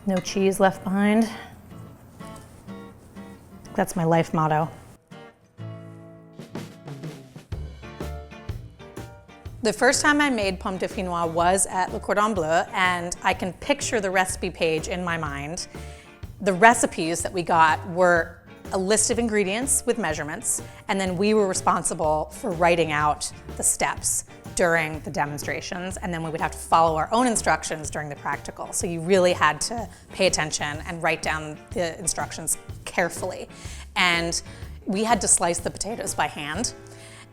No cheese left behind. That's my life motto. The first time I made Pommes Dauphinoise was at Le Cordon Bleu, and I can picture the recipe page in my mind. The recipes that we got were a list of ingredients with measurements, and then we were responsible for writing out the steps during the demonstrations, and then we would have to follow our own instructions during the practical. So you really had to pay attention and write down the instructions carefully. And we had to slice the potatoes by hand.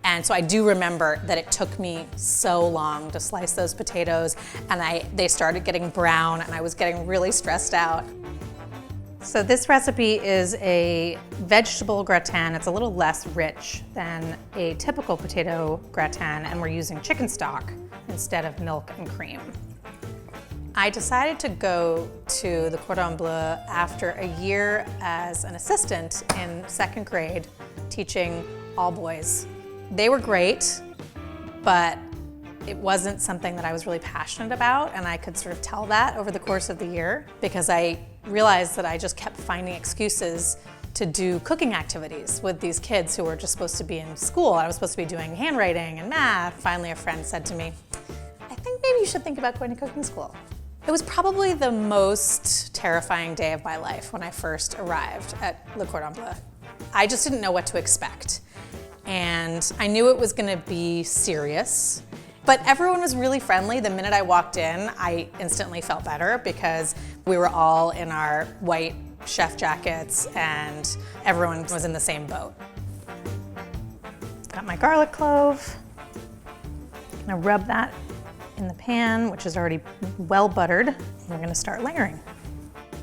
And so I do remember that it took me so long to slice those potatoes, and they started getting brown, and I was getting really stressed out. So this recipe is a vegetable gratin. It's a little less rich than a typical potato gratin, and we're using chicken stock instead of milk and cream. I decided to go to the Cordon Bleu after a year as an assistant in 2nd grade, teaching all boys. They were great, but it wasn't something that I was really passionate about, and I could sort of tell that over the course of the year because I realized that I just kept finding excuses to do cooking activities with these kids who were just supposed to be in school. I was supposed to be doing handwriting and math. Finally, a friend said to me, I think maybe you should think about going to cooking school. It was probably the most terrifying day of my life when I first arrived at Le Cordon Bleu. I just didn't know what to expect. And I knew it was gonna be serious, but everyone was really friendly. The minute I walked in, I instantly felt better because we were all in our white chef jackets and everyone was in the same boat. Got my garlic clove. I'm gonna rub that in the pan, which is already well buttered. We're gonna start layering.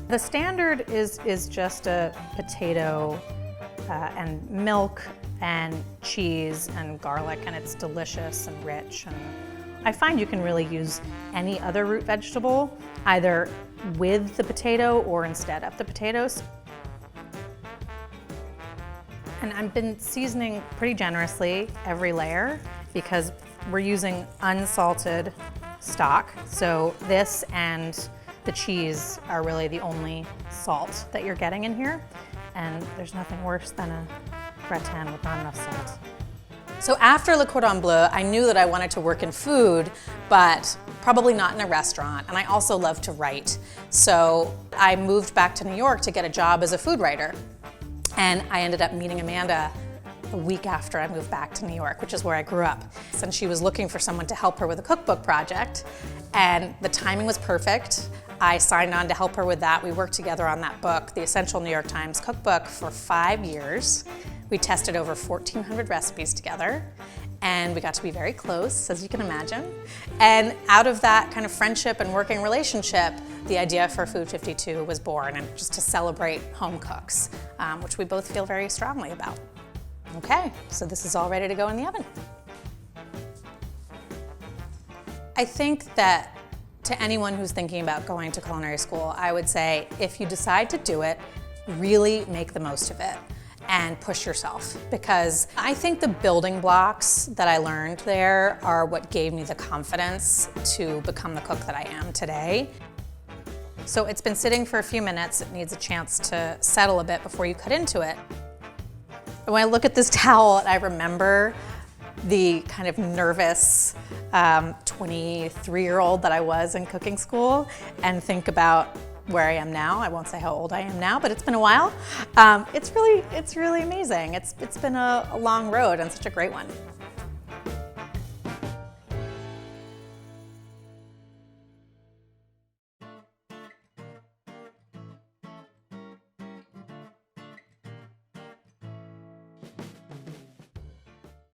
The standard is just a potato and milk and cheese and garlic, and it's delicious and rich. And I find you can really use any other root vegetable, either with the potato or instead of the potatoes. And I've been seasoning pretty generously every layer because we're using unsalted stock. So this and the cheese are really the only salt that you're getting in here. And there's nothing worse than a gratin with not enough salt. So after Le Cordon Bleu, I knew that I wanted to work in food, but probably not in a restaurant. And I also love to write. So I moved back to New York to get a job as a food writer. And I ended up meeting Amanda a week after I moved back to New York, which is where I grew up. And she was looking for someone to help her with a cookbook project. And the timing was perfect. I signed on to help her with that. We worked together on that book, the Essential New York Times Cookbook, for 5 years. We tested over 1,400 recipes together, and we got to be very close, as you can imagine. And out of that kind of friendship and working relationship, the idea for Food52 was born, and just to celebrate home cooks, which we both feel very strongly about. Okay, so this is all ready to go in the oven. I think that to anyone who's thinking about going to culinary school, I would say if you decide to do it, really make the most of it and push yourself, because I think the building blocks that I learned there are what gave me the confidence to become the cook that I am today. So it's been sitting for a few minutes. It needs a chance to settle a bit before you cut into it. When I look at this towel, I remember the kind of nervous 23-year-old that I was in cooking school and think about where I am now. I won't say how old I am now, but it's been a while. It's really amazing. It's been a long road and such a great one.